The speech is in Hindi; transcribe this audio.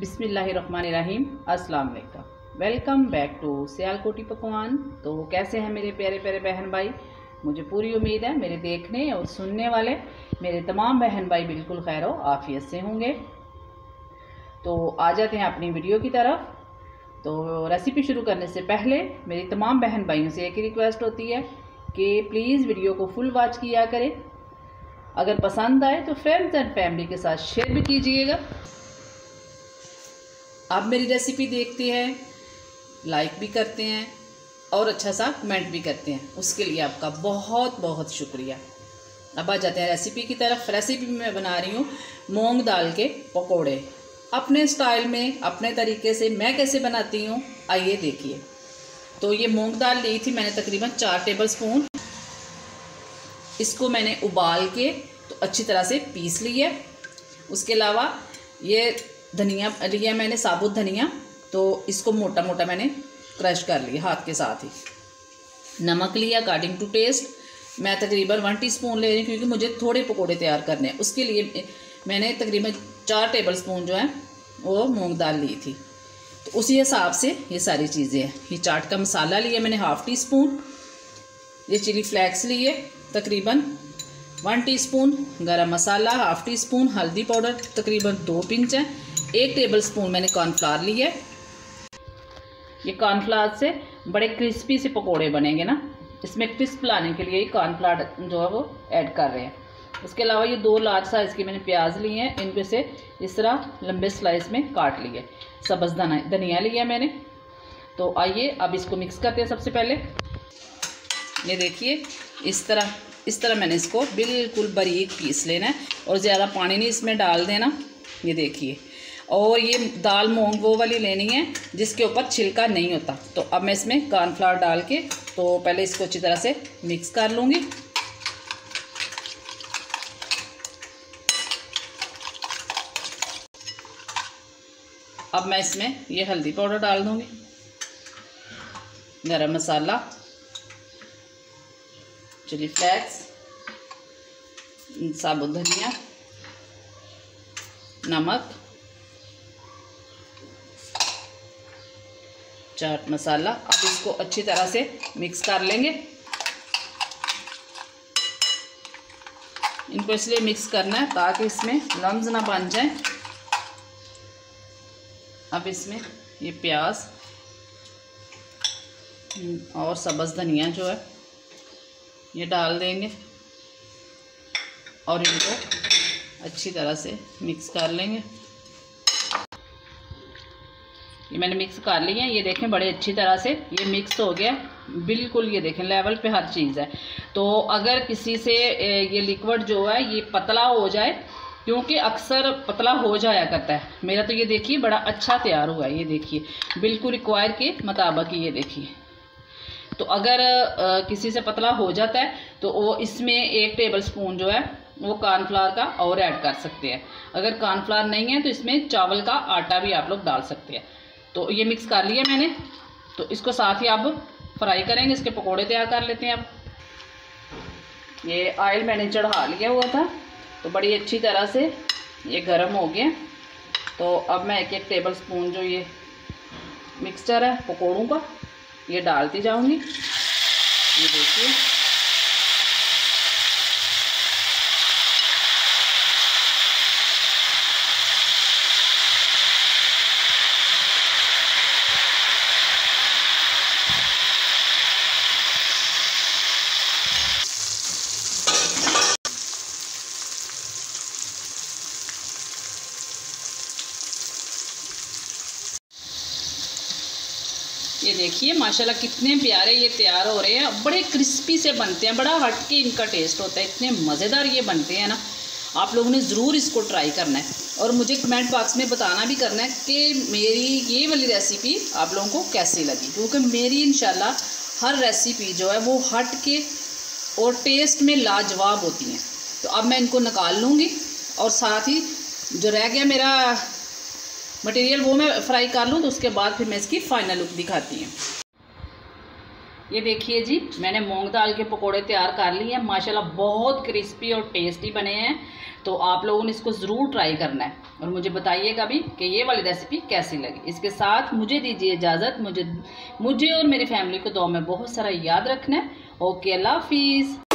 बिस्मिल्लाहिर्रहमानिर्रहीम। अस्सलाम वालेकुम। वेलकम बैक टू सियालकोटी पकवान। तो कैसे हैं मेरे प्यारे प्यारे बहन भाई? मुझे पूरी उम्मीद है मेरे देखने और सुनने वाले मेरे तमाम बहन भाई बिल्कुल खैर व आफियत से होंगे। तो आ जाते हैं अपनी वीडियो की तरफ। तो रेसिपी शुरू करने से पहले मेरी तमाम बहन भाइयों से एक ही रिक्वेस्ट होती है कि प्लीज़ वीडियो को फुल वॉच किया करें। अगर पसंद आए तो फ्रेंड्स एंड फैमिली के साथ शेयर भी कीजिएगा। आप मेरी रेसिपी देखते हैं, लाइक भी करते हैं और अच्छा सा कमेंट भी करते हैं, उसके लिए आपका बहुत बहुत शुक्रिया। अब आ जाते हैं रेसिपी की तरफ। रेसिपी में मैं बना रही हूँ मूंग दाल के पकोड़े, अपने स्टाइल में अपने तरीके से मैं कैसे बनाती हूँ आइए देखिए। तो ये मूंग दाल ली थी मैंने तकरीबन 4 टेबलस्पून। इसको मैंने उबाल के तो अच्छी तरह से पीस लिया। उसके अलावा ये धनिया लिया मैंने, साबुत धनिया, तो इसको मोटा मोटा मैंने क्रश कर लिया हाथ के साथ ही। नमक लिया अकॉर्डिंग टू टेस्ट। मैं तकरीबन 1 टीस्पून ले रही हूँ क्योंकि मुझे थोड़े पकोड़े तैयार करने हैं। उसके लिए मैंने तकरीबन 4 टेबलस्पून जो है वो मूंग दाल ली थी। तो उसी हिसाब से ये सारी चीज़ें हैं। ये चाट का मसाला लिया मैंने 1/2 टीस्पून। ये चिली फ्लेक्स लिए तकरीबन 1 टीस्पून। गरम मसाला 1/2 टीस्पून। हल्दी पाउडर तकरीबन 2 पिंच है। 1 टेबलस्पून मैंने कॉर्नफ्लावर लिया है। ये कॉर्नफ्लावर से बड़े क्रिस्पी से पकोड़े बनेंगे ना, इसमें क्रिस्प लाने के लिए कॉर्नफ्लावर जो है वो ऐड कर रहे हैं। उसके अलावा ये 2 लार्ज साइज़ के मैंने प्याज लिए हैं, इनमें से इस तरह लंबे स्लाइस में काट लिए। सब्ज़ धनिया लिया मैंने। तो आइए अब इसको मिक्स करते हैं। सबसे पहले ये देखिए इस तरह मैंने इसको बिल्कुल बारीक पीस लेना है और ज़्यादा पानी नहीं इसमें डाल देना। ये देखिए, और ये दाल मूंग वो वाली लेनी है जिसके ऊपर छिलका नहीं होता। तो अब मैं इसमें कॉर्नफ्लावर डाल के तो पहले इसको अच्छी तरह से मिक्स कर लूँगी। अब मैं इसमें ये हल्दी पाउडर डाल दूँगी, गरम मसाला, चिली फ्लेक्स, साबुत धनिया, नमक, चाट मसाला। अब इसको अच्छी तरह से मिक्स कर लेंगे। इनको इसलिए मिक्स करना है ताकि इसमें लम्स ना बन जाए। अब इसमें ये प्याज और सब्ज़ धनिया जो है ये डाल देंगे और इनको अच्छी तरह से मिक्स कर लेंगे। ये मैंने मिक्स कर लिया है। ये देखें बड़े अच्छी तरह से ये मिक्स हो गया बिल्कुल। ये देखें लेवल पे हर चीज़ है। तो अगर किसी से ये लिक्विड जो है ये पतला हो जाए, क्योंकि अक्सर पतला हो जाया करता है, मेरा तो ये देखिए बड़ा अच्छा तैयार हुआ है। ये देखिए बिल्कुल रिक्वायर के मुताबिक। ये देखिए, तो अगर किसी से पतला हो जाता है तो वो इसमें 1 टेबलस्पून जो है वो कॉर्नफ्लावर का और ऐड कर सकते हैं। अगर कॉर्नफ्लावर नहीं है तो इसमें चावल का आटा भी आप लोग डाल सकते हैं। तो ये मिक्स कर लिया मैंने। तो इसको साथ ही अब फ्राई करेंगे, इसके पकोड़े तैयार कर लेते हैं। अब ये ऑयल मैंने चढ़ा लिया हुआ था तो बड़ी अच्छी तरह से ये गर्म हो गया। तो अब मैं 1-1 टेबलस्पून जो ये मिक्सचर है पकोड़ों का ये डालती जाऊंगी। ये देखिए ये देखिए माशाल्लाह कितने प्यारे ये तैयार हो रहे हैं। बड़े क्रिस्पी से बनते हैं, बड़ा हट के इनका टेस्ट होता है। इतने मज़ेदार ये बनते हैं ना, आप लोगों ने ज़रूर इसको ट्राई करना है और मुझे कमेंट बॉक्स में बताना भी करना है कि मेरी ये वाली रेसिपी आप लोगों को कैसी लगी। क्योंकि मेरी इंशाल्लाह हर रेसिपी जो है वो हट के और टेस्ट में लाजवाब होती हैं। तो अब मैं इनको निकाल लूँगी और साथ ही जो रह गया मेरा मटेरियल वो मैं फ्राई कर लूँ। तो उसके बाद फिर मैं इसकी फ़ाइनल लुक दिखाती हूँ। ये देखिए जी, मैंने मूंग दाल के पकोड़े तैयार कर लिए हैं। माशाल्लाह बहुत क्रिस्पी और टेस्टी बने हैं। तो आप लोगों ने इसको ज़रूर ट्राई करना है और मुझे बताइएगा भी कि ये वाली रेसिपी कैसी लगी। इसके साथ मुझे दीजिए इजाज़त। मुझे और मेरी फैमिली को दुआ में बहुत सारा याद रखना है। ओके, अल्लाह हाफिज़।